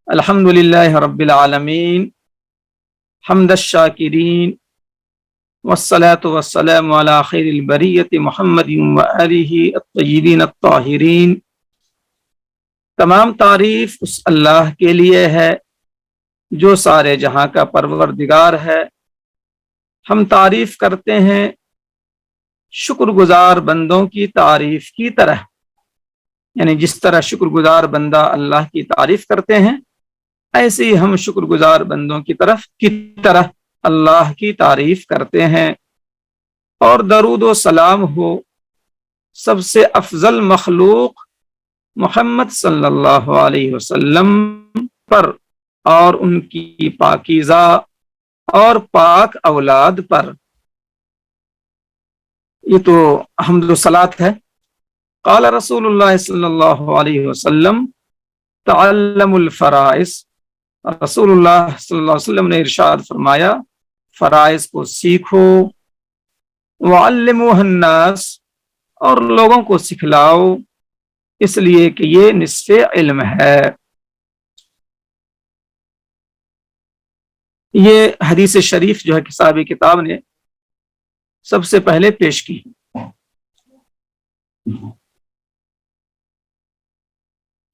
الحمد للہ رب العالمین حمد الشاکرین والصلاة والسلام علی خیر البریۃ محمد وآلہ الطیبین الطاہرین۔ تمام تعریف اس اللہ کے لیے ہے جو سارے جہاں کا پروردگار ہے۔ ہم تعریف کرتے ہیں شکر گزار بندوں کی تعریف کی طرح، یعنی جس طرح شکر گزار بندہ اللہ کی تعریف کرتے ہیں، ایسے ہی ہم شکر گزار بندوں کی طرح اللہ کی تعریف کرتے ہیں۔ اور درود و سلام ہو سب سے افضل مخلوق محمد صلی اللہ علیہ وسلم پر اور ان کی پاکیزہ اور پاک اولاد پر۔ یہ تو حمد و صلات ہے۔ قال رسول اللہ صلی اللہ علیہ وسلم تعلم الفرائض، رسول اللہ صلی اللہ علیہ وسلم نے ارشاد فرمایا فرائض کو سیکھو، وعلموہ الناس، اور لوگوں کو سکھلاؤ، اس لیے کہ یہ نصف علم ہے۔ یہ حدیث شریف جو ہے صاحب کتاب نے سب سے پہلے پیش کی۔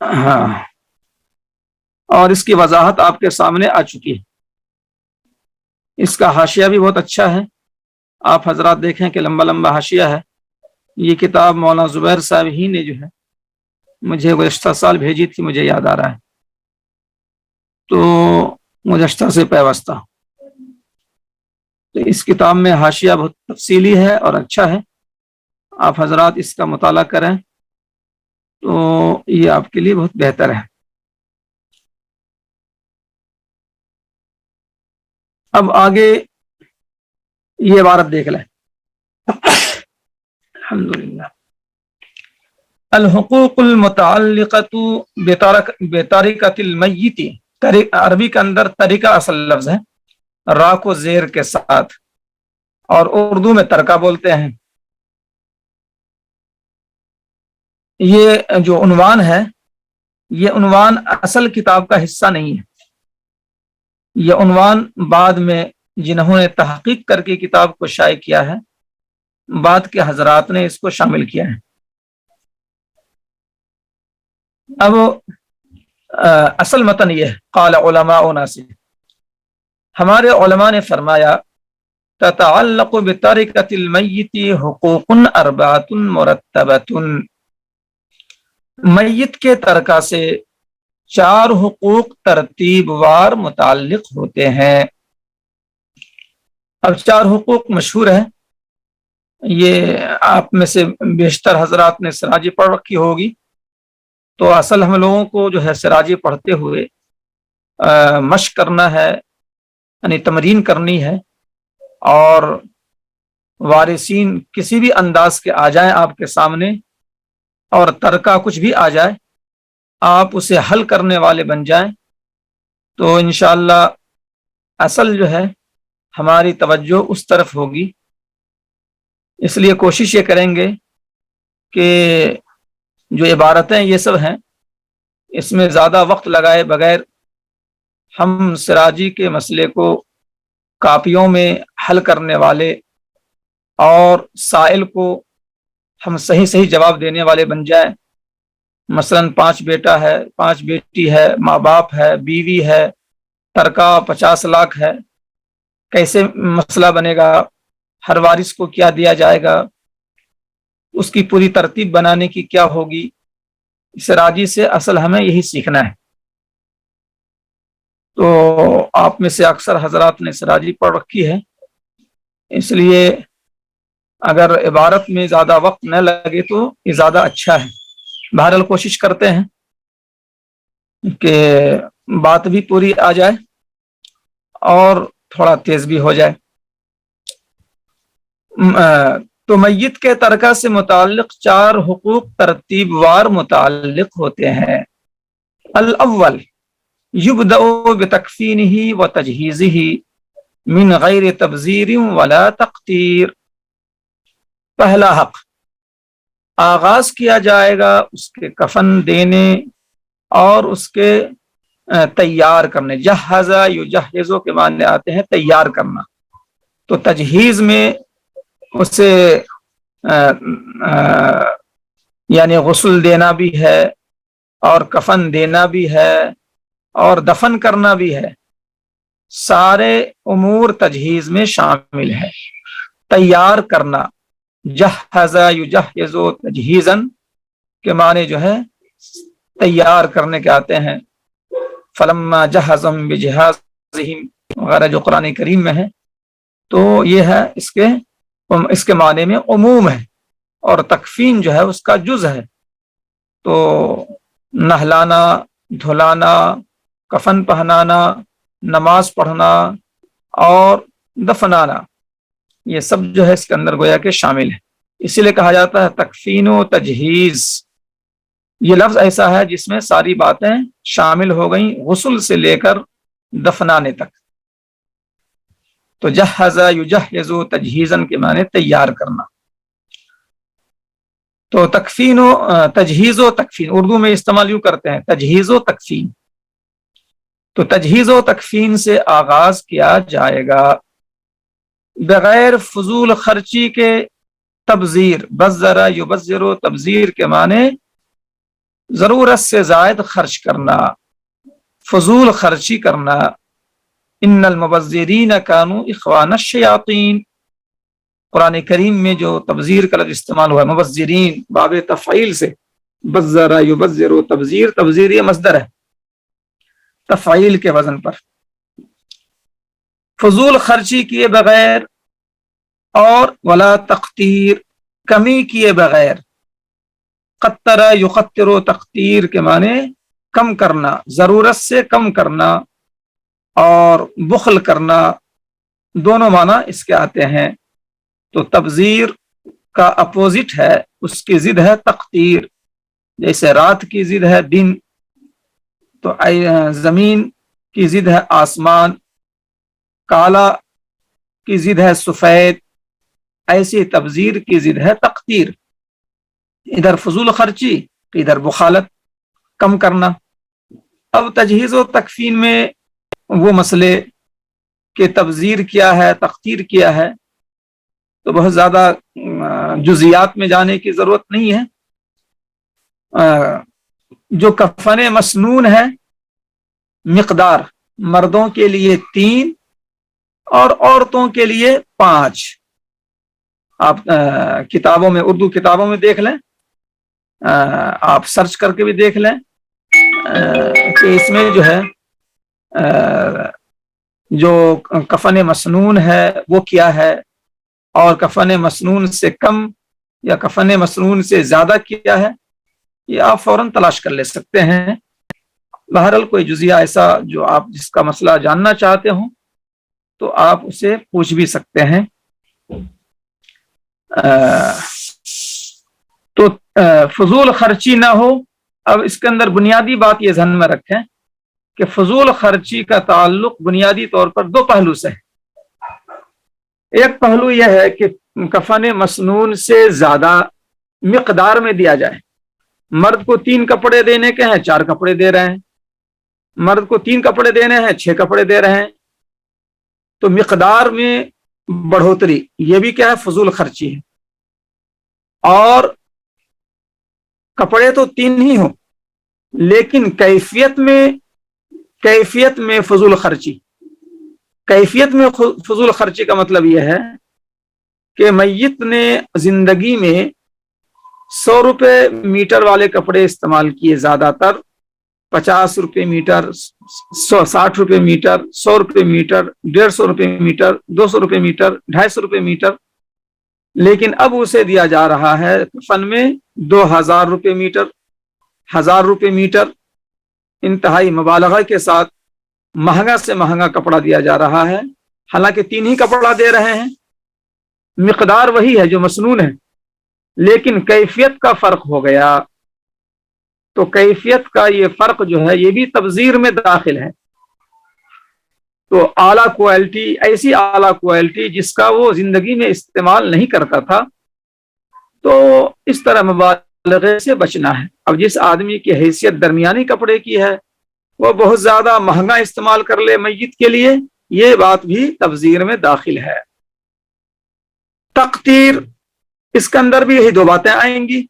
ہاں، اور اس کی وضاحت آپ کے سامنے آ چکی ہے۔ اس کا حاشیہ بھی بہت اچھا ہے، آپ حضرات دیکھیں کہ لمبا لمبا حاشیہ ہے۔ یہ کتاب مولانا زبیر صاحب ہی نے جو ہے مجھے گزشتہ سال بھیجی تھی، مجھے یاد آ رہا ہے، تو گزشتہ سے پیوستہ۔ تو اس کتاب میں حاشیہ بہت تفصیلی ہے اور اچھا ہے، آپ حضرات اس کا مطالعہ کریں تو یہ آپ کے لیے بہت بہتر ہے۔ اب آگے یہ عبارت دیکھ لیں۔ الحمدللہ، الحقوق المتعلقۃ بترکۃ المیت، عربی کے اندر طریقہ اصل لفظ ہے، را کو زیر کے ساتھ، اور اردو میں ترکہ بولتے ہیں۔ یہ جو عنوان ہے، یہ عنوان اصل کتاب کا حصہ نہیں ہے، یہ عنوان بعد میں جنہوں نے تحقیق کر کے کتاب کو شائع کیا ہے، بعد کے حضرات نے اس کو شامل کیا ہے۔ اب اصل متن یہ ہے، قال علماؤنا سے، ہمارے علماء نے فرمایا تتعلق بترکۃ المیت حقوق اربعۃ مرتبۃ، میت کے ترکہ سے 4 حقوق ترتیب وار متعلق ہوتے ہیں۔ اب 4 حقوق مشہور ہیں، یہ آپ میں سے بیشتر حضرات نے سراجی پڑھ رکھی ہوگی، تو اصل ہم لوگوں کو جو ہے سراجی پڑھتے ہوئے مشق کرنا ہے، یعنی تمرین کرنی ہے، اور وارثین کسی بھی انداز کے آ جائیں آپ کے سامنے اور ترکہ کچھ بھی آ جائے، آپ اسے حل کرنے والے بن جائیں، تو انشاءاللہ اصل جو ہے ہماری توجہ اس طرف ہوگی۔ اس لیے کوشش یہ کریں گے کہ جو عبارتیں یہ سب ہیں، اس میں زیادہ وقت لگائے بغیر ہم سراجی کے مسئلے کو کاپیوں میں حل کرنے والے اور سائل کو ہم صحیح صحیح جواب دینے والے بن جائیں۔ مثلا 5 بیٹا ہے، 5 بیٹی ہے، ماں باپ ہے، بیوی ہے، ترکہ 50 لاکھ ہے، کیسے مسئلہ بنے گا، ہر وارث کو کیا دیا جائے گا، اس کی پوری ترتیب بنانے کی کیا ہوگی۔ سراجی سے اصل ہمیں یہی سیکھنا ہے۔ تو آپ میں سے اکثر حضرات نے سراجی پڑھ رکھی ہے، اس لیے اگر عبارت میں زیادہ وقت نہ لگے تو یہ زیادہ اچھا ہے۔ بہرحال کوشش کرتے ہیں کہ بات بھی پوری آ جائے اور تھوڑا تیز بھی ہو جائے۔ تو میت کے ترکہ سے متعلق 4 حقوق ترتیب وار متعلق ہوتے ہیں۔ الاول یبدأ بتکفینہ وتجہیزہ من غیر تبذیر ولا تقتیر، پہلا حق، آغاز کیا جائے گا اس کے کفن دینے اور اس کے تیار کرنے، جہزا یجہزو کے معنی آتے ہیں تیار کرنا، تو تجہیز میں اسے یعنی غسل دینا بھی ہے اور کفن دینا بھی ہے اور دفن کرنا بھی ہے، سارے امور تجہیز میں شامل ہے۔ تیار کرنا، جہزا یجہزو تجہیزن کے معنی جو ہے تیار کرنے کے آتے ہیں، فلما جہزہم بجہازہم وغیرہ جو قرآن کریم میں ہے، تو یہ ہے اس کے معنی میں عموم ہے، اور تکفین جو ہے اس کا جز ہے، تو نہلانا، دھلانا، کفن پہنانا، نماز پڑھنا اور دفنانا، یہ سب جو ہے اس کے اندر گویا کہ شامل ہے۔ اسی لیے کہا جاتا ہے تکفین و تجہیز، یہ لفظ ایسا ہے جس میں ساری باتیں شامل ہو گئیں، غسل سے لے کر دفنانے تک۔ تو جہزا یجہزو تجہیزن کے معنی تیار کرنا۔ تو تکفین و تجہیز و تکفین اردو میں استعمال یوں کرتے ہیں، تجہیز و تکفین، تو تجہیز و تکفین سے آغاز کیا جائے گا بغیر فضول خرچی کے تبذیر، بذر یبذر و تبذیر کے معنی ضرورت سے زائد خرچ کرنا، فضول خرچی کرنا۔ ان المبذرین کانوا اخوان الشیاطین، قرآن کریم میں جو تبذیر کا لفظ استعمال ہوا ہے مبذرین باب تفعیل سے، بذر یبذر و تبذیر، تبذیر یہ مصدر ہے تفعیل کے وزن پر، فضول خرچی کیے بغیر، اور ولا تقتیر، کمی کیے بغیر، قطر یقتر و تقتیر کے معنی کم کرنا، ضرورت سے کم کرنا اور بخل کرنا، دونوں معنی اس کے آتے ہیں۔ تو تبذیر کا اپوزٹ ہے، اس کی ضد ہے تقتیر، جیسے رات کی ضد ہے دن، تو زمین کی ضد ہے آسمان، کالا کی ضد ہے سفید، ایسی تبذیر کی ضد ہے تقتیر، ادھر فضول خرچی ادھر بخالت، کم کرنا۔ اب تجہیز و تکفین میں وہ مسئلے کہ تبذیر کیا ہے، تقتیر کیا ہے، تو بہت زیادہ جزیات میں جانے کی ضرورت نہیں ہے۔ جو کفن مسنون ہے، مقدار مردوں کے لیے 3 اور عورتوں کے لیے 5، آپ کتابوں میں، اردو کتابوں میں دیکھ لیں، آپ سرچ کر کے بھی دیکھ لیں کہ اس میں جو ہے جو کفن مسنون ہے وہ کیا ہے، اور کفن مسنون سے کم یا کفن مسنون سے زیادہ کیا ہے، یہ آپ فوراً تلاش کر لے سکتے ہیں۔ بہرحال کوئی جزیہ ایسا جو آپ جس کا مسئلہ جاننا چاہتے ہوں تو آپ اسے پوچھ بھی سکتے ہیں۔ تو فضول خرچی نہ ہو۔ اب اس کے اندر بنیادی بات یہ ذہن میں رکھیں کہ فضول خرچی کا تعلق بنیادی طور پر 2 پہلو سے ہے۔ ایک پہلو یہ ہے کہ کفن مسنون سے زیادہ مقدار میں دیا جائے، مرد کو 3 کپڑے دینے کے ہیں 4 کپڑے دے رہے ہیں، مرد کو 3 کپڑے دینے ہیں 6 کپڑے دے رہے ہیں، تو مقدار میں بڑھوتری، یہ بھی کیا ہے، فضول خرچی ہے۔ اور کپڑے تو 3 ہی ہوں لیکن کیفیت میں فضول خرچی، کیفیت میں فضول خرچی کا مطلب یہ ہے کہ میت نے زندگی میں 100 روپے میٹر والے کپڑے استعمال کیے، زیادہ تر 50 روپے میٹر، 60 روپے میٹر، 100 روپے میٹر، 150 روپے میٹر، 200 روپے میٹر، 250 روپے میٹر، لیکن اب اسے دیا جا رہا ہے کفن میں 2000 روپے میٹر، 1000 روپے میٹر، انتہائی مبالغہ کے ساتھ مہنگا سے مہنگا کپڑا دیا جا رہا ہے، حالانکہ 3 ہی کپڑا دے رہے ہیں، مقدار وہی ہے جو مسنون ہے، لیکن کیفیت کا فرق ہو گیا۔ تو کیفیت کا یہ فرق جو ہے یہ بھی تبذیر میں داخل ہے۔ تو اعلیٰ کوالٹی، ایسی اعلیٰ کوالٹی جس کا وہ زندگی میں استعمال نہیں کرتا تھا، تو اس طرح مبالغے سے بچنا ہے۔ اب جس آدمی کی حیثیت درمیانی کپڑے کی ہے وہ بہت زیادہ مہنگا استعمال کر لے میت کے لیے، یہ بات بھی تبذیر میں داخل ہے۔ تقتیر، اس کے اندر بھی یہی دو باتیں آئیں گی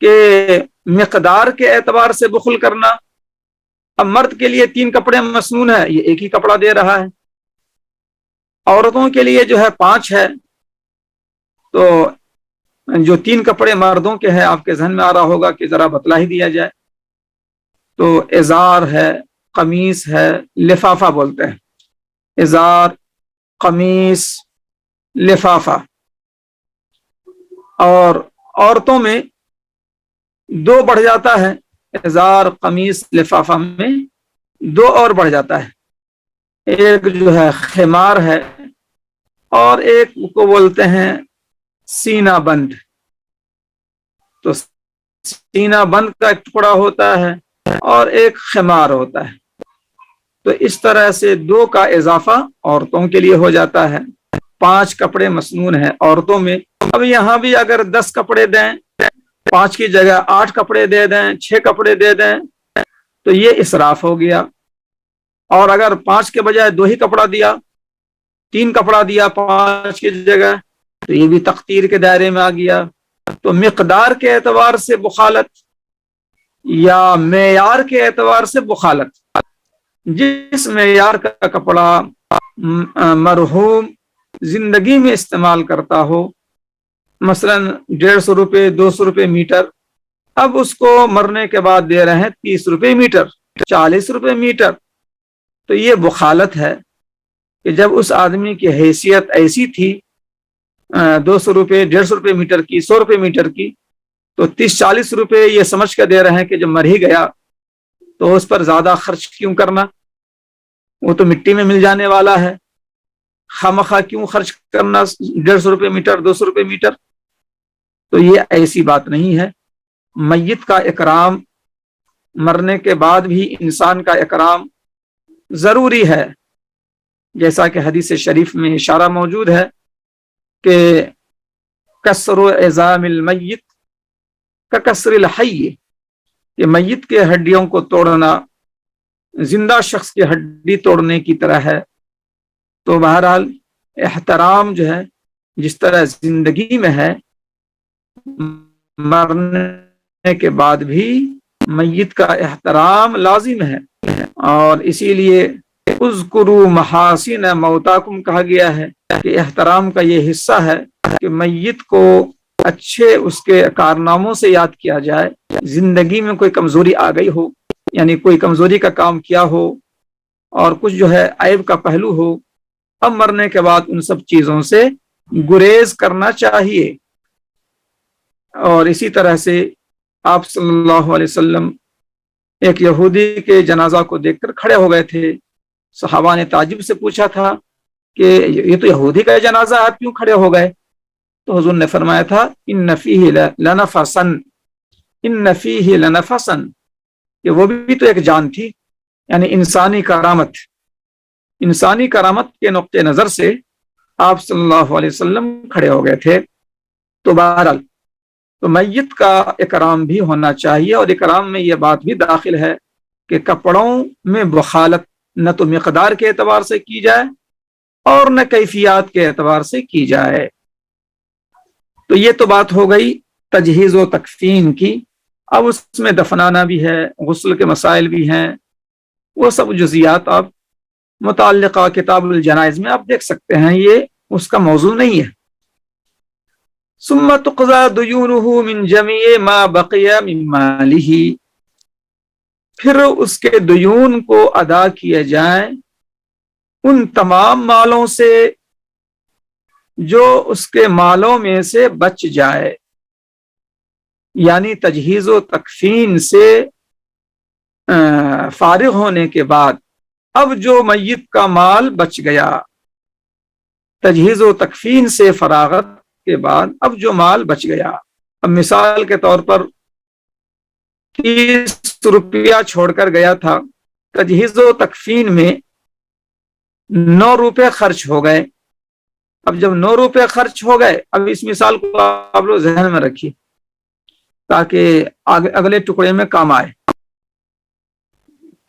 کہ مقدار کے اعتبار سے بخل کرنا۔ اب مرد کے لیے 3 کپڑے مسنون ہے، یہ ایک ہی کپڑا دے رہا ہے، عورتوں کے لیے جو ہے 5 ہے، تو جو 3 کپڑے مردوں کے ہیں آپ کے ذہن میں آ رہا ہوگا کہ ذرا بتلا ہی دیا جائے، تو ازار ہے، قمیص ہے، لفافہ بولتے ہیں، ازار، قمیص، لفافہ۔ اور عورتوں میں 2 بڑھ جاتا ہے، ازار، قمیص، لفافہ میں 2 اور بڑھ جاتا ہے، ایک جو ہے خمار ہے اور ایک کو بولتے ہیں سینہ بند۔ تو سینہ بند کا ایک ٹکڑا ہوتا ہے اور ایک خمار ہوتا ہے، تو اس طرح سے 2 کا اضافہ عورتوں کے لیے ہو جاتا ہے۔ 5 کپڑے مسنون ہیں عورتوں میں۔ اب یہاں بھی اگر 10 کپڑے دیں، 5 کی جگہ 8 کپڑے دے دیں، 6 کپڑے دے دیں، تو یہ اسراف ہو گیا۔ اور اگر 5 کے بجائے 2 ہی کپڑا دیا، 3 کپڑا دیا 5 کی جگہ، تو یہ بھی تقتیر کے دائرے میں آ گیا۔ تو مقدار کے اعتبار سے بخالت یا معیار کے اعتبار سے بخالت، جس معیار کا کپڑا مرحوم زندگی میں استعمال کرتا ہو، مثلا 150 روپے 200 روپے میٹر، اب اس کو مرنے کے بعد دے رہے ہیں 30 روپے میٹر، 40 روپے میٹر، تو یہ بخالت ہے کہ جب اس آدمی کی حیثیت ایسی تھی 200 روپے 150 روپے میٹر کی، 100 روپے میٹر کی، تو 30-40 روپے یہ سمجھ کر دے رہے ہیں کہ جب مر ہی گیا تو اس پر زیادہ خرچ کیوں کرنا، وہ تو مٹی میں مل جانے والا ہے، خامخواہ کیوں خرچ کرنا 150 روپے میٹر 200 روپے میٹر۔ تو یہ ایسی بات نہیں ہے۔ میت کا اکرام، مرنے کے بعد بھی انسان کا اکرام ضروری ہے، جیسا کہ حدیث شریف میں اشارہ موجود ہے کہ کسر عظام المیت ککسر الحی، کہ میت کے ہڈیوں کو توڑنا زندہ شخص کی ہڈی توڑنے کی طرح ہے۔ تو بہرحال احترام جو ہے جس طرح زندگی میں ہے، مرنے کے بعد بھی میت کا احترام لازم ہے، اور اسی لیے اذکروا محاسن موتاکم کہا گیا ہے کہ احترام کا یہ حصہ ہے کہ میت کو اچھے اس کے کارناموں سے یاد کیا جائے۔ زندگی میں کوئی کمزوری آ گئی ہو، یعنی کوئی کمزوری کا کام کیا ہو اور کچھ جو ہے عیب کا پہلو ہو، اب مرنے کے بعد ان سب چیزوں سے گریز کرنا چاہیے۔ اور اسی طرح سے آپ صلی اللہ علیہ وسلم ایک یہودی کے جنازہ کو دیکھ کر کھڑے ہو گئے تھے، صحابہ نے تعجب سے پوچھا تھا کہ یہ تو یہودی کا جنازہ، آپ کیوں کھڑے ہو گئے؟ تو حضور نے فرمایا تھا ان فیہ لنفسن، ان فیہ لنفسن، کہ وہ بھی تو ایک جان تھی، یعنی انسانی کرامت، انسانی کرامت کے نقطہ نظر سے آپ صلی اللہ علیہ وسلم کھڑے ہو گئے تھے۔ تو بہرحال تو میت کا اکرام بھی ہونا چاہیے، اور اکرام میں یہ بات بھی داخل ہے کہ کپڑوں میں بخالت نہ تو مقدار کے اعتبار سے کی جائے اور نہ کیفیات کے اعتبار سے کی جائے۔ تو یہ تو بات ہو گئی تجہیز و تکفین کی۔ اب اس میں دفنانا بھی ہے، غسل کے مسائل بھی ہیں، وہ سب جزیات آپ متعلقہ کتاب الجنائز میں آپ دیکھ سکتے ہیں، یہ اس کا موضوع نہیں ہے۔ ثم تقضى ديونه من جميع ما بقي من ماله، پھر اس کے دیون کو ادا کیے جائیں ان تمام مالوں سے جو اس کے مالوں میں سے بچ جائے، یعنی تجہیز و تکفین سے فارغ ہونے کے بعد اب جو میت کا مال بچ گیا، تجہیز و تکفین سے فراغت کے بعد اب جو مال بچ گیا، اب مثال کے طور پر 30 روپیہ چھوڑ کر گیا تھا، تجہیز و تکفین میں 9 روپے خرچ ہو گئے۔ اب جب 9 روپے خرچ ہو گئے، اب اس مثال کو آپ لوگ ذہن میں رکھیے تاکہ اگلے ٹکڑے میں کام آئے۔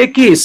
21।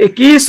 21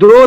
2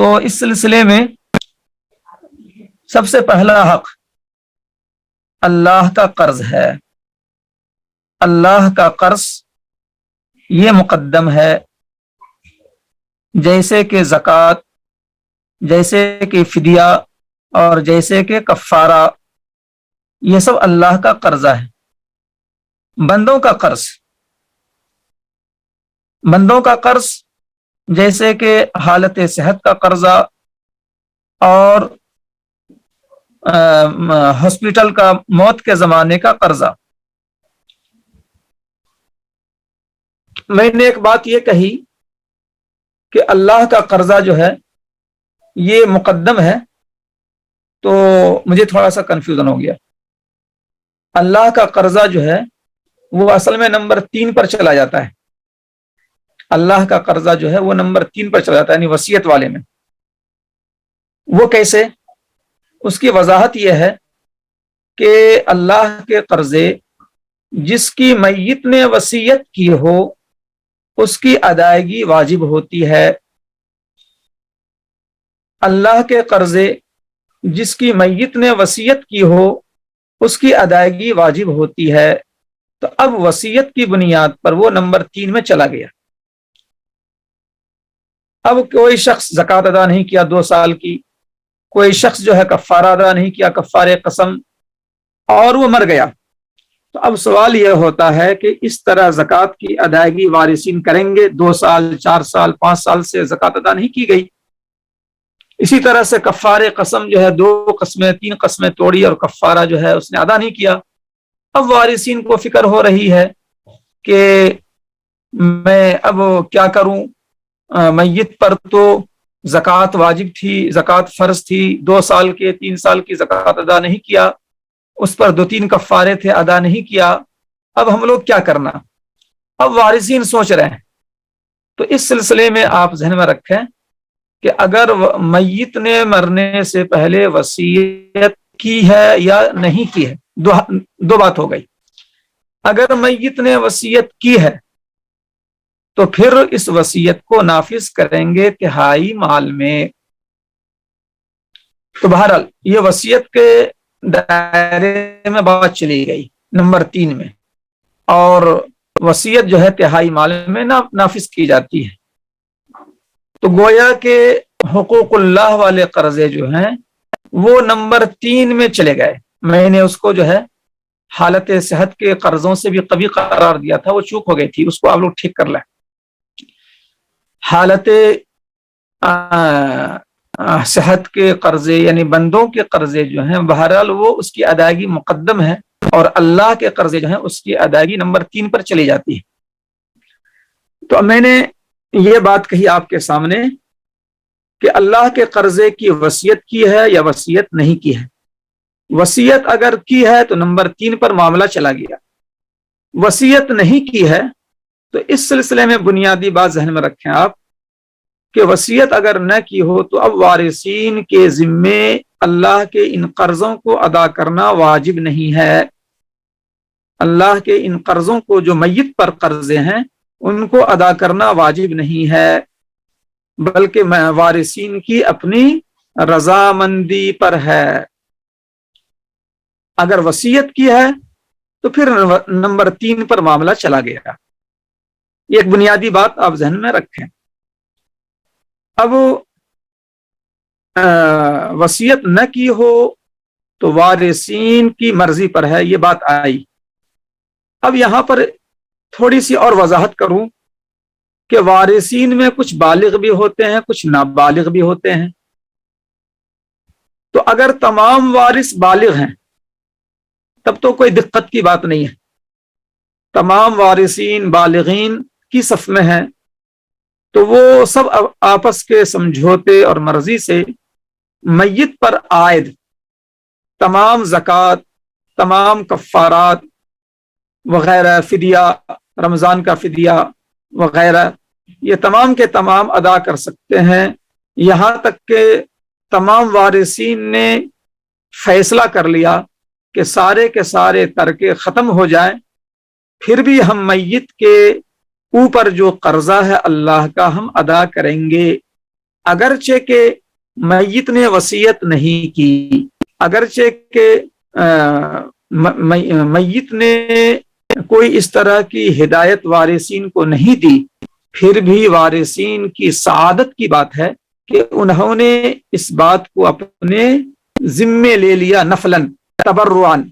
تو اس سلسلے میں سب سے پہلا حق اللہ کا قرض ہے. اللہ کا قرض یہ مقدم ہے، جیسے کہ زکوٰۃ، جیسے کہ فدیہ اور جیسے کہ کفارہ، یہ سب اللہ کا قرضہ ہے. بندوں کا قرض، بندوں کا قرض جیسے کہ حالت صحت کا قرضہ اور ہاسپٹل کا موت کے زمانے کا قرضہ. میں نے ایک بات یہ کہی کہ اللہ کا قرضہ جو ہے یہ مقدم ہے، تو مجھے تھوڑا سا کنفیوژن ہو گیا. اللہ کا قرضہ جو ہے وہ اصل میں نمبر 3 پر چلا جاتا ہے. اللہ کا قرضہ جو ہے وہ نمبر 3 پر چلا جاتا ہے، یعنی وصیت والے میں. وہ کیسے؟ اس کی وضاحت یہ ہے کہ اللہ کے قرضے جس کی میت نے وصیت کی ہو اس کی ادائیگی واجب ہوتی ہے. اللہ کے قرضے جس کی میت نے وصیت کی ہو اس کی ادائیگی واجب ہوتی ہے. تو اب وصیت کی بنیاد پر وہ نمبر 3 میں چلا گیا. اب کوئی شخص زکوٰۃ ادا نہیں کیا 2 سال کی، کوئی شخص جو ہے کفارہ ادا نہیں کیا، کفارے قسم، اور وہ مر گیا. تو اب سوال یہ ہوتا ہے کہ اس طرح زکوٰۃ کی ادائیگی وارثین کریں گے. 2 سال 4 سال 5 سال سے زکوٰۃ ادا نہیں کی گئی. اسی طرح سے کفارے قسم جو ہے 2 قسمیں 3 قسمیں توڑی اور کفارہ جو ہے اس نے ادا نہیں کیا. اب وارثین کو فکر ہو رہی ہے کہ میں اب کیا کروں، میت پر تو زکوٰۃ واجب تھی، زکوٰۃ فرض تھی، 2 سال کے 3 سال کی زکوٰۃ ادا نہیں کیا، اس پر 2-3 کفارے تھے ادا نہیں کیا. اب ہم لوگ کیا کرنا؟ اب وارثین سوچ رہے ہیں. تو اس سلسلے میں آپ ذہن میں رکھیں کہ اگر میت نے مرنے سے پہلے وصیت کی ہے یا نہیں کی ہے، دو بات ہو گئی. اگر میت نے وصیت کی ہے تو پھر اس وصیت کو نافذ کریں گے تہائی مال میں. تو بہرحال یہ وصیت کے دائرے میں بات چلی گئی نمبر 3 میں، اور وصیت جو ہے تہائی مال میں نافذ کی جاتی ہے. تو گویا کہ حقوق اللہ والے قرضے جو ہیں وہ نمبر 3 میں چلے گئے. میں نے اس کو جو ہے حالت صحت کے قرضوں سے بھی قوی قرار دیا تھا، وہ چوک ہو گئی تھی، اس کو آپ لوگ ٹھیک کر لیں. حالت صحت کے قرضے یعنی بندوں کے قرضے جو ہیں بہرحال وہ اس کی ادائیگی مقدم ہے، اور اللہ کے قرضے جو ہیں اس کی ادائیگی نمبر 3 پر چلی جاتی ہے. تو اب میں نے یہ بات کہی آپ کے سامنے کہ اللہ کے قرضے کی وصیت کی ہے یا وصیت نہیں کی ہے. وصیت اگر کی ہے تو نمبر 3 پر معاملہ چلا گیا. وصیت نہیں کی ہے تو اس سلسلے میں بنیادی بات ذہن میں رکھیں آپ کہ وصیت اگر نہ کی ہو تو اب وارثین کے ذمے اللہ کے ان قرضوں کو ادا کرنا واجب نہیں ہے. اللہ کے ان قرضوں کو جو میت پر قرضے ہیں ان کو ادا کرنا واجب نہیں ہے، بلکہ وارثین کی اپنی رضامندی پر ہے. اگر وصیت کی ہے تو پھر نمبر 3 پر معاملہ چلا گیا. یہ ایک بنیادی بات آپ ذہن میں رکھیں. اب وصیت نہ کی ہو تو وارثین کی مرضی پر ہے، یہ بات آئی. اب یہاں پر تھوڑی سی اور وضاحت کروں کہ وارثین میں کچھ بالغ بھی ہوتے ہیں کچھ نابالغ بھی ہوتے ہیں. تو اگر تمام وارث بالغ ہیں تب تو کوئی دقت کی بات نہیں ہے، تمام وارثین بالغین کی صف میں ہیں، تو وہ سب آپس کے سمجھوتے اور مرضی سے میت پر عائد تمام زکوٰۃ، تمام کفارات وغیرہ، فدیہ، رمضان کا فدیہ وغیرہ، یہ تمام کے تمام ادا کر سکتے ہیں. یہاں تک کہ تمام وارثین نے فیصلہ کر لیا کہ سارے کے سارے ترکے ختم ہو جائیں، پھر بھی ہم میت کے اوپر جو قرضہ ہے اللہ کا ہم ادا کریں گے. اگرچہ کہ میت نے وصیت نہیں کی، اگرچہ کہ میت نے کوئی اس طرح کی ہدایت وارثین کو نہیں دی، پھر بھی وارثین کی سعادت کی بات ہے کہ انہوں نے اس بات کو اپنے ذمے لے لیا نفلاً تبرعاً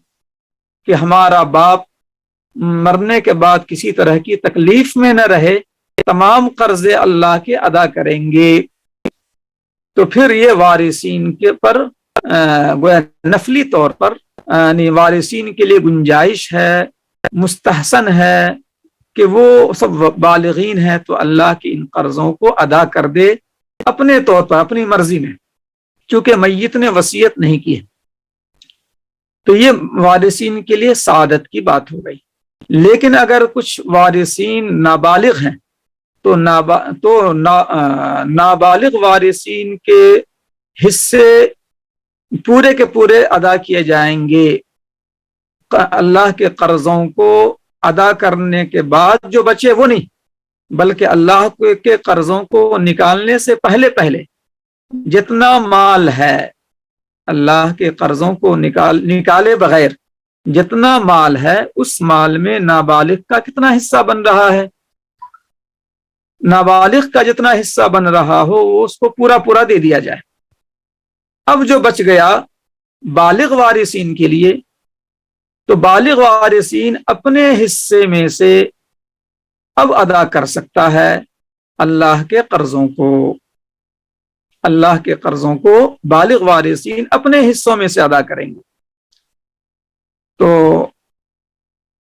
کہ ہمارا باپ مرنے کے بعد کسی طرح کی تکلیف میں نہ رہے، تمام قرضے اللہ کے ادا کریں گے۔ تو پھر یہ وارثین کے پر گویا نفلی طور پر یعنی وارثین کے لیے گنجائش ہے، مستحسن ہے کہ وہ سب بالغین ہیں تو اللہ کے ان قرضوں کو ادا کر دے اپنے طور پر، اپنی مرضی میں، چونکہ میت نے وصیت نہیں کی ہے۔ تو یہ وارثین کے لیے سعادت کی بات ہو گئی۔ لیکن اگر کچھ وارثین نابالغ ہیں تو نابالغ وارثین کے حصے پورے کے پورے ادا کیے جائیں گے۔ اللہ کے قرضوں کو ادا کرنے کے بعد جو بچے وہ نہیں، بلکہ اللہ کے قرضوں کو نکالنے سے پہلے پہلے جتنا مال ہے، اللہ کے قرضوں کو نکالے بغیر جتنا مال ہے، اس مال میں نابالغ کا کتنا حصہ بن رہا ہے، نابالغ کا جتنا حصہ بن رہا ہو وہ اس کو پورا پورا دے دیا جائے۔ اب جو بچ گیا بالغ وارثین کے لیے، تو بالغ وارثین اپنے حصے میں سے اب ادا کر سکتا ہے اللہ کے قرضوں کو، اللہ کے قرضوں کو بالغ وارثین اپنے حصوں میں سے ادا کریں گے۔ تو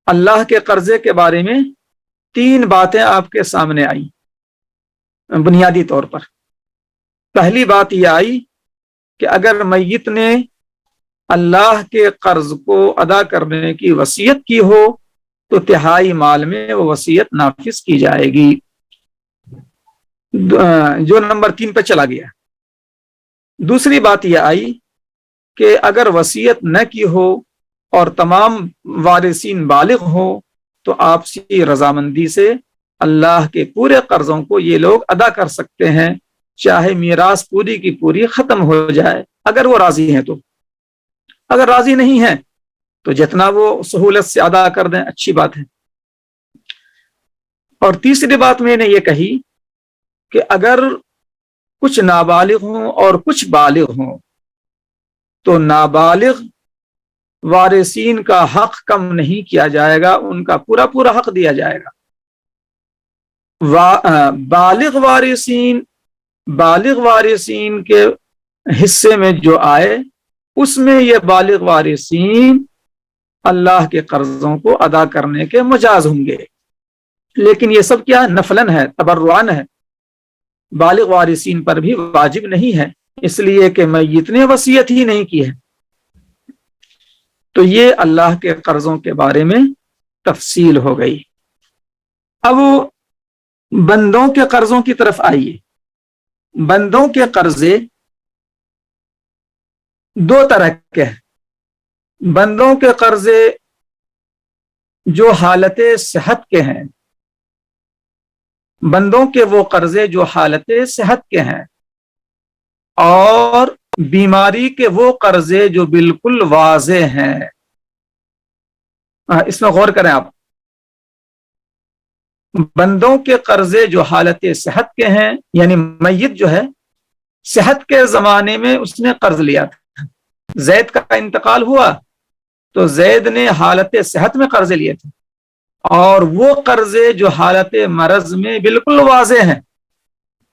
اللہ کے قرضے کے بارے میں 3 باتیں آپ کے سامنے آئی بنیادی طور پر۔ پہلی بات یہ آئی کہ اگر میت نے اللہ کے قرض کو ادا کرنے کی وصیت کی ہو تو 1/3 مال میں وہ وصیت نافذ کی جائے گی، جو نمبر 3 پہ چلا گیا۔ دوسری بات یہ آئی کہ اگر وصیت نہ کی ہو اور تمام وارثین بالغ ہوں تو آپسی رضامندی سے اللہ کے پورے قرضوں کو یہ لوگ ادا کر سکتے ہیں، چاہے میراث پوری کی پوری ختم ہو جائے اگر وہ راضی ہیں تو۔ اگر راضی نہیں ہیں تو جتنا وہ سہولت سے ادا کر دیں اچھی بات ہے۔ اور تیسری بات میں نے یہ کہی کہ اگر کچھ نابالغ ہوں اور کچھ بالغ ہوں تو نابالغ وارثین کا حق کم نہیں کیا جائے گا، ان کا پورا پورا حق دیا جائے گا۔ بالغ وارثین کے حصے میں جو آئے اس میں یہ بالغ وارثین اللہ کے قرضوں کو ادا کرنے کے مجاز ہوں گے، لیکن یہ سب کیا نفلاً ہے، تبرعاً ہے، بالغ وارثین پر بھی واجب نہیں ہے، اس لیے کہ میت نے وصیت ہی نہیں کی ہے۔ تو یہ اللہ کے قرضوں کے بارے میں تفصیل ہو گئی۔ اب بندوں کے قرضوں کی طرف آئیے۔ بندوں کے قرضے 2 طرح کے ہیں۔ بندوں کے قرضے جو حالت صحت کے ہیں، بندوں کے وہ قرضے جو حالت صحت کے ہیں، اور بیماری کے وہ قرضے جو بالکل واضح ہیں۔ اس میں غور کریں آپ، بندوں کے قرضے جو حالت صحت کے ہیں، یعنی میت جو ہے صحت کے زمانے میں اس نے قرض لیا تھا، زید کا انتقال ہوا تو زید نے حالت صحت میں قرضے لیے تھے، اور وہ قرضے جو حالت مرض میں بالکل واضح ہیں،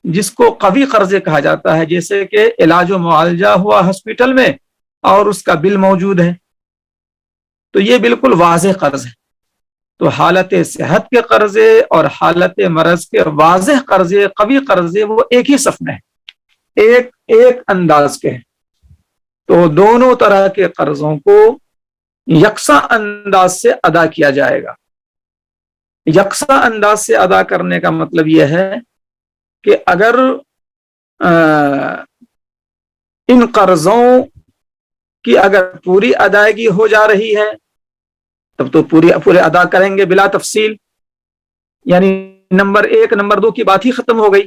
جس کو قوی قرضے کہا جاتا ہے، جیسے کہ علاج و معالجہ ہوا ہاسپٹل میں اور اس کا بل موجود ہے، تو یہ بالکل واضح قرض ہے۔ تو حالت صحت کے قرضے اور حالت مرض کے واضح قرضے، قوی قرضے، وہ ایک ہی صف میں ایک انداز کے ہیں۔ تو دونوں طرح کے قرضوں کو یکساں انداز سے ادا کیا جائے گا۔ یکساں انداز سے ادا کرنے کا مطلب یہ ہے کہ اگر ان قرضوں کی اگر پوری ادائیگی ہو جا رہی ہے تب تو پورے ادا کریں گے بلا تفصیل، یعنی نمبر 1 نمبر 2 کی بات ہی ختم ہو گئی۔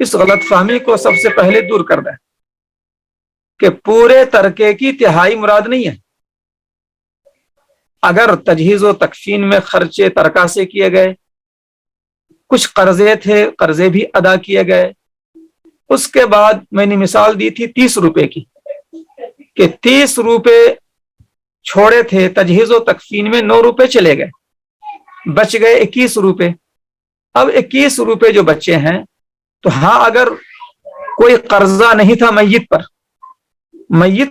اس غلط فہمی کو سب سے پہلے دور کر دیں کہ پورے ترکے کی تہائی مراد نہیں ہے. اگر تجہیز و تکفین میں خرچے ترکہ سے کیے گئے، کچھ قرضے تھے، قرضے بھی ادا کیے گئے، اس کے بعد میں نے مثال دی تھی 30 روپے کی کہ 30 روپے چھوڑے تھے، تجہیز و تکفین میں 9 روپے چلے گئے، بچ گئے 21 روپے. اب 21 روپے جو بچے ہیں تو ہاں اگر کوئی قرضہ نہیں تھا میت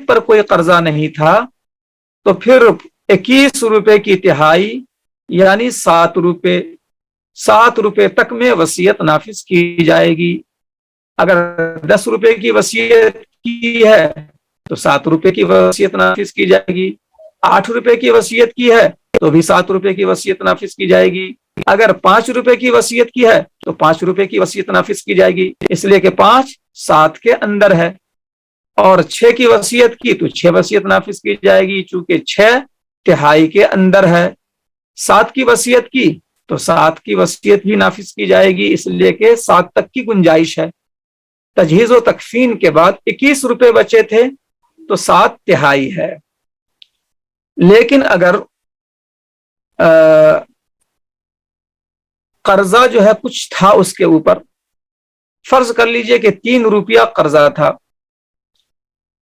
پر کوئی قرضہ نہیں تھا تو پھر 21 روپے کی تہائی یعنی 7 روپے، 7 روپے تک میں وصیت نافذ کی جائے گی. اگر 10 روپے کی وصیت کی ہے تو 7 روپے کی وصیت نافذ کی جائے گی. 8 روپے کی وصیت کی ہے تو بھی 7 روپے کی وصیت نافذ کی جائے گی. اگر 5 روپے کی وصیت کی ہے تو 5 روپے کی وصیت نافذ کی جائے گی، اس لیے کہ 5 7 کے اندر ہے. اور 6 کی وصیت کی تو 6 وصیت نافذ کی جائے گی چونکہ 6 تہائی کے اندر ہے. 7 کی وصیت کی تو 7 کی وصیت بھی نافذ کی جائے گی، اس لیے کہ 7 تک کی گنجائش ہے. تجہیز و تکفین کے بعد 21 روپے بچے تھے تو 7 تہائی ہے. لیکن اگر قرضہ جو ہے کچھ تھا اس کے اوپر، فرض کر لیجئے کہ 3 روپیہ قرضہ تھا،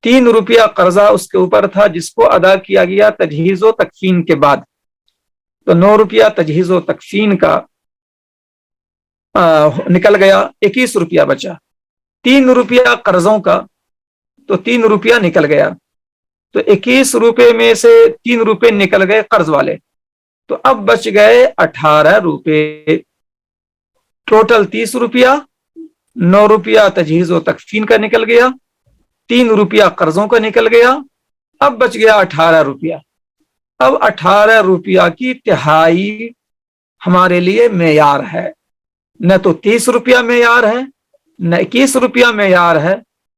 3 روپیہ قرضہ اس کے اوپر تھا جس کو ادا کیا گیا تجہیز و تکفین کے بعد، تو 9 روپیہ تجہیز و تکفین کا نکل گیا، 21 روپیہ بچا. 3 روپیہ قرضوں کا تو 3 روپیہ نکل گیا، تو 21 روپے میں سے 3 روپے نکل گئے قرض والے، تو اب بچ گئے 18 روپے. ٹوٹل 30 روپیہ، 9 روپیہ تجہیز و تکفین کا نکل گیا، 3 روپیہ قرضوں کا نکل گیا، اب بچ گیا 18 روپیہ. اب 18 روپیہ کی تہائی ہمارے لیے معیار ہے، نہ تو 30 روپیہ معیار ہے نہ 21 روپیہ معیار ہے.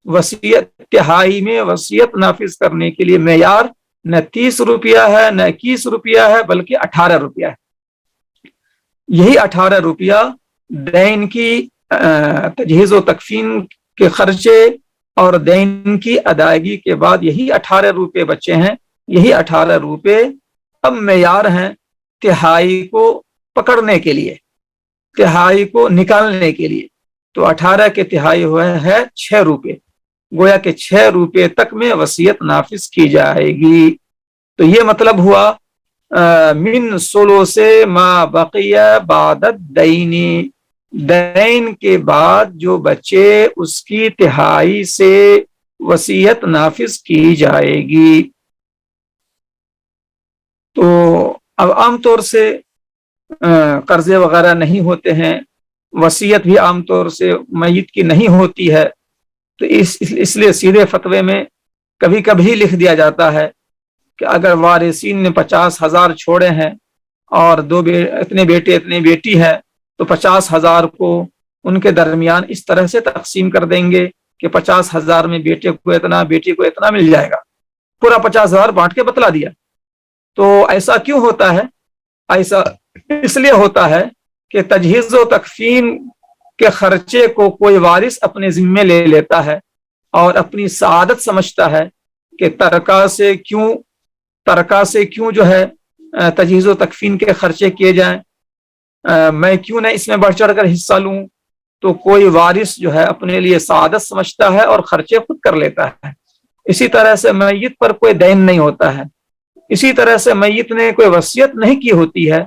وصیت تہائی میں وصیت نافذ کرنے کے لیے معیار نہ 30 روپیہ ہے نہ 21 روپیہ ہے بلکہ 18 روپیہ ہے. یہی 18 روپیہ دین کی تجہیز و تکفین کے خرچے اور دین کی ادائیگی کے بعد یہی 18 روپے بچے ہیں. یہی 18 روپے اب معیار ہیں تہائی کو پکڑنے کے لیے، تہائی کو نکالنے کے لیے. تو 18 کے تہائی ہوئے ہے 6 روپے، گویا کہ 6 روپے تک میں وصیت نافذ کی جائے گی. تو یہ مطلب ہوا من ثلث ما بقیہ بعد الدین، دین کے بعد جو بچے اس کی تہائی سے وصیت نافذ کی جائے گی. تو اب عام طور سے قرضے وغیرہ نہیں ہوتے ہیں، وصیت بھی عام طور سے میت کی نہیں ہوتی ہے، تو اس لیے سیدھے فتوے میں کبھی کبھی لکھ دیا جاتا ہے کہ اگر وارثین نے 50,000 چھوڑے ہیں اور اتنے بیٹے اتنے بیٹی ہے تو 50,000 کو ان کے درمیان اس طرح سے تقسیم کر دیں گے کہ 50,000 میں بیٹے کو اتنا بیٹی کو اتنا مل جائے گا، پورا 50,000 بانٹ کے بتلا دیا. تو ایسا کیوں ہوتا ہے؟ ایسا اس لیے ہوتا ہے کہ تجہیز و تکفین کے خرچے کو کوئی وارث اپنے ذمے لے لیتا ہے اور اپنی سعادت سمجھتا ہے کہ ترکہ سے کیوں جو ہے تجہیز و تکفین کے خرچے کیے جائیں، میں کیوں نہ اس میں بڑھ چڑھ کر حصہ لوں. تو کوئی وارث جو ہے اپنے لیے سعادت سمجھتا ہے اور خرچے خود کر لیتا ہے. اسی طرح سے میت پر کوئی دین نہیں ہوتا ہے، اسی طرح سے میت نے کوئی وصیت نہیں کی ہوتی ہے،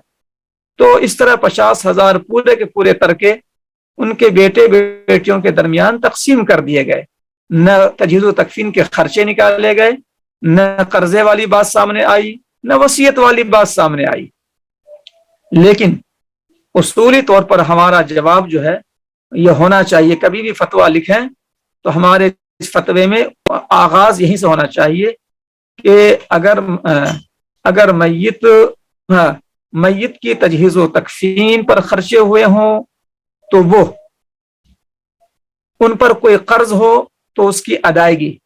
تو اس طرح 50,000 پورے کے پورے ترکے ان کے بیٹے بیٹیوں کے درمیان تقسیم کر دیے گئے. نہ تجہیز و تکفین کے خرچے نکالے گئے، نہ قرضے والی بات سامنے آئی، نہ وصیت والی بات سامنے آئی. لیکن اصولی طور پر ہمارا جواب جو ہے یہ ہونا چاہیے، کبھی بھی فتویٰ لکھیں تو ہمارے اس فتوے میں آغاز یہیں سے ہونا چاہیے کہ اگر میت کی تجہیز و تکفین پر خرچے ہوئے ہوں تو وہ ان پر کوئی قرض ہو تو اس کی ادائیگی،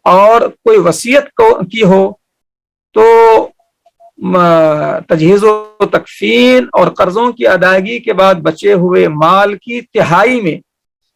اور کوئی وصیت کی ہو تو تجہیز و تکفین اور قرضوں کی ادائیگی کے بعد بچے ہوئے مال کی تہائی میں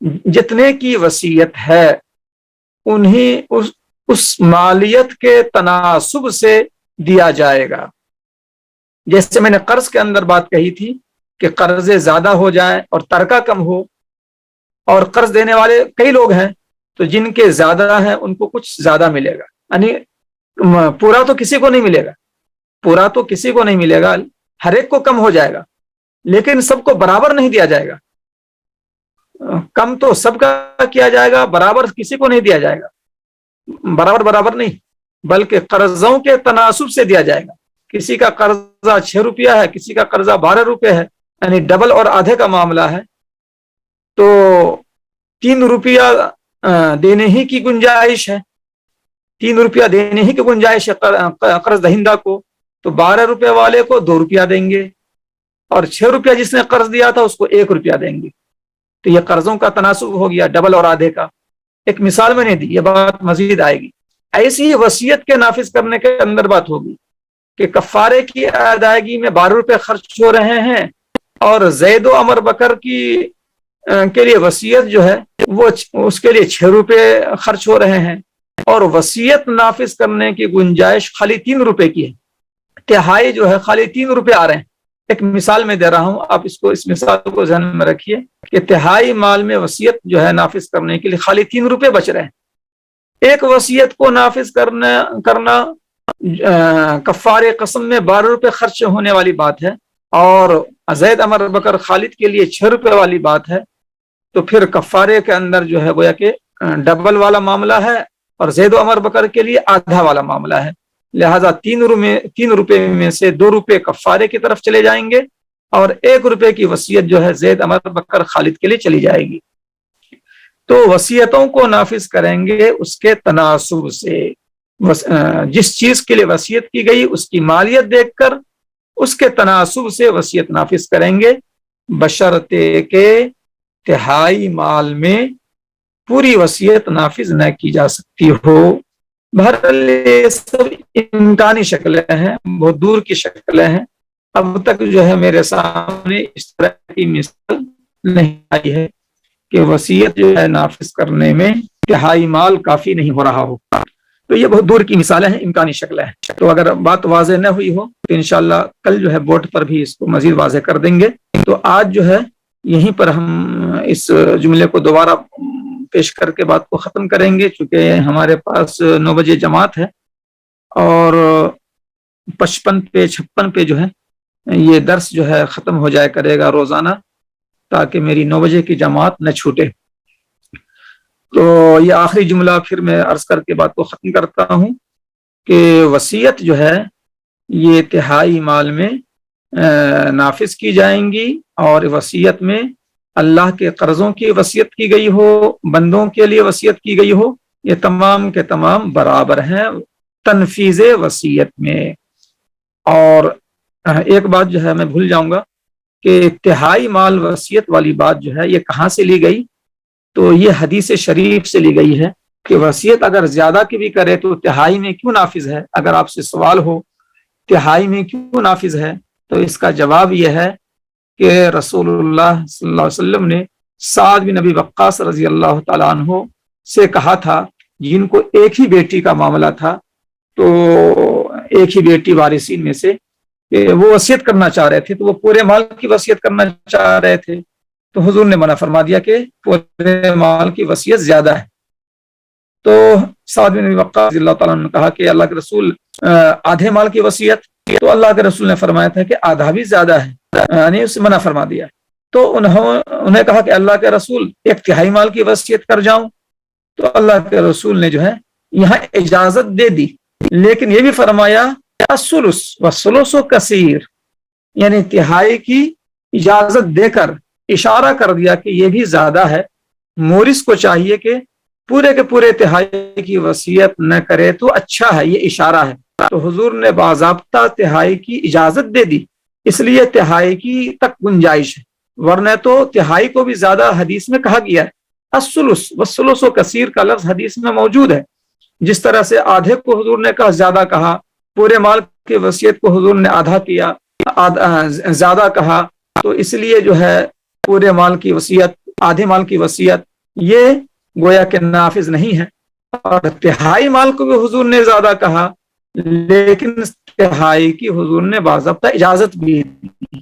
جتنے کی وصیت ہے انہیں اس مالیت کے تناسب سے دیا جائے گا۔ جیسے میں نے قرض کے اندر بات کہی تھی کہ قرضے زیادہ ہو جائیں اور ترکہ کم ہو، اور قرض دینے والے کئی لوگ ہیں تو جن کے زیادہ ہیں ان کو کچھ زیادہ ملے گا، یعنی پورا تو کسی کو نہیں ملے گا، پورا تو کسی کو نہیں ملے گا، ہر ایک کو کم ہو جائے گا، لیکن سب کو برابر نہیں دیا جائے گا۔ کم تو سب کا کیا جائے گا، برابر کسی کو نہیں دیا جائے گا، برابر نہیں، بلکہ قرضوں کے تناسب سے دیا جائے گا۔ کسی کا قرضہ 6 روپیہ ہے، کسی کا قرضہ 12 روپے ہے، یعنی ڈبل اور آدھے کا معاملہ ہے، تو 3 روپیہ دینے ہی کی گنجائش ہے، 3 روپیہ دینے ہی کی گنجائش ہے قرض دہندہ کو، تو 12 روپے والے کو 2 روپیہ دیں گے، اور 6 روپیہ جس نے قرض دیا تھا اس کو 1 روپیہ دیں گے۔ تو یہ قرضوں کا تناسب ہو گیا، ڈبل اور آدھے کا۔ ایک مثال میں نے دی، یہ بات مزید آئے گی۔ ایسی ہی وصیت کے نافذ کرنے کے اندر بات ہوگی کہ کفارے کی ادائیگی میں 12 روپے خرچ ہو رہے ہیں، اور زید و عمر بکر کے لیے وصیت جو ہے وہ اس کے لیے 6 روپے خرچ ہو رہے ہیں، اور وصیت نافذ کرنے کی گنجائش خالی 3 روپے کی ہے، تہائی جو ہے خالی 3 روپے آ رہے ہیں۔ ایک مثال میں دے رہا ہوں، آپ اس مثال کو ذہن میں رکھیے کہ تہائی مال میں وصیت جو ہے نافذ کرنے کے لیے خالی 3 روپے بچ رہے ہیں۔ ایک وصیت کو نافذ کرنا کفارے قسم میں 12 روپے خرچ ہونے والی بات ہے، اور زید عمر بکر خالد کے لیے 6 روپے والی بات ہے، تو پھر کفارے کے اندر جو ہے گویا کہ ڈبل والا معاملہ ہے، اور زید و عمر بکر کے لیے آدھا والا معاملہ ہے۔ لہذا 3 روپے میں سے 2 روپے کفارے کی طرف چلے جائیں گے، اور 1 روپے کی وصیت جو ہے زید عمر بکر خالد کے لیے چلی جائے گی۔ تو وصیتوں کو نافذ کریں گے اس کے تناسب سے، جس چیز کے لیے وصیت کی گئی اس کی مالیت دیکھ کر اس کے تناسب سے وصیت نافذ کریں گے، بشرطے کہ تہائی مال میں پوری وصیت نافذ نہ کی جا سکتی ہو۔ بہرحال یہ سب امکانی شکلیں ہیں، بہت دور کی شکلیں ہیں، اب تک جو ہے میرے سامنے اس طرح کی مثال نہیں آئی ہے کہ وصیت جو ہے نافذ کرنے میں تہائی مال کافی نہیں ہو رہا ہو۔ تو یہ بہت دور کی مثالیں ہیں، امکانی شکلیں ہیں۔ تو اگر بات واضح نہ ہوئی ہو تو انشاءاللہ کل جو ہے بورڈ پر بھی اس کو مزید واضح کر دیں گے۔ تو آج جو ہے یہیں پر ہم اس جملے کو دوبارہ پیش کر کے بات کو ختم کریں گے، چونکہ ہمارے پاس 9 بجے جماعت ہے، اور 55 پہ 56 پہ جو ہے یہ درس جو ہے ختم ہو جائے کرے گا روزانہ، تاکہ میری 9 بجے کی جماعت نہ چھوٹے۔ تو یہ آخری جملہ پھر میں عرض کر کے بات کو ختم کرتا ہوں کہ وصیت جو ہے یہ تہائی مال میں نافذ کی جائیں گی، اور وصیت میں اللہ کے قرضوں کی وصیت کی گئی ہو، بندوں کے لیے وصیت کی گئی ہو، یہ تمام کے تمام برابر ہیں تنفیذ وصیت میں۔ اور ایک بات جو ہے میں بھول جاؤں گا کہ تہائی مال وصیت والی بات جو ہے یہ کہاں سے لی گئی؟ تو یہ حدیث شریف سے لی گئی ہے کہ وصیت اگر زیادہ کی بھی کرے تو تہائی میں کیوں نافذ ہے؟ اگر آپ سے سوال ہو تہائی میں کیوں نافذ ہے تو اس کا جواب یہ ہے کہ رسول اللہ صلی اللہ علیہ وسلم نے سعد بن ابی وقاص رضی اللہ تعالیٰ عنہ سے کہا تھا، جن کو ایک ہی بیٹی کا معاملہ تھا، تو ایک ہی بیٹی وارثین میں سے وہ وصیت کرنا چاہ رہے تھے، تو وہ پورے مال کی وصیت کرنا چاہ رہے تھے، تو حضور نے منع فرما دیا کہ پورے مال کی وصیت زیادہ ہے۔ تو سعد بن ابی وقاص رضی اللہ تعالیٰ عنہ نے کہا کہ اللہ کے رسول آدھے مال کی وصیت، تو اللہ کے رسول نے فرمایا تھا کہ آدھا بھی زیادہ ہے، یعنی اسے منع فرما دیا۔ تو انہیں کہا کہ اللہ کے رسول 1/3 مال کی وصیت کر جاؤں، تو اللہ کے رسول نے جو ہے یہاں اجازت دے دی، لیکن یہ بھی فرمایا الثلث والثلث کثیر، یعنی تہائی کی اجازت دے کر اشارہ کر دیا کہ یہ بھی زیادہ ہے۔ مورث کو چاہیے کہ پورے کے پورے تہائی کی وصیت نہ کرے تو اچھا ہے، یہ اشارہ ہے۔ تو حضور نے باضابطہ تہائی کی اجازت دے دی، اس لیے تہائی کی تک گنجائش ہے، ورنہ تو تہائی کو بھی زیادہ حدیث میں کہا گیا ہے۔ الثلث والثلث کثیر کا لفظ حدیث میں موجود ہے، جس طرح سے آدھے کو حضور نے کہا زیادہ کہا، پورے مال کی وصیت کو حضور نے آدھا کیا زیادہ کہا، تو اس لیے جو ہے پورے مال کی وصیت آدھے مال کی وصیت یہ گویا کہ نافذ نہیں ہے. اور تہائی مال کو بھی حضور نے زیادہ کہا، لیکن تہائی کی حضور نے باضابطہ اجازت بھی دی،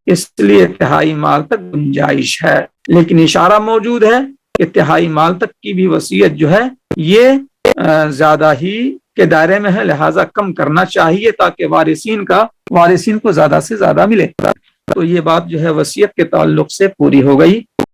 اس لیے تہائی مال تک گنجائش ہے. لیکن اشارہ موجود ہے کہ تہائی مال تک کی بھی وصیت جو ہے یہ زیادہ ہی کے دائرے میں ہے، لہٰذا کم کرنا چاہیے تاکہ وارثین کو زیادہ سے زیادہ ملے. تو یہ بات جو ہے وصیت کے تعلق سے پوری ہو گئی.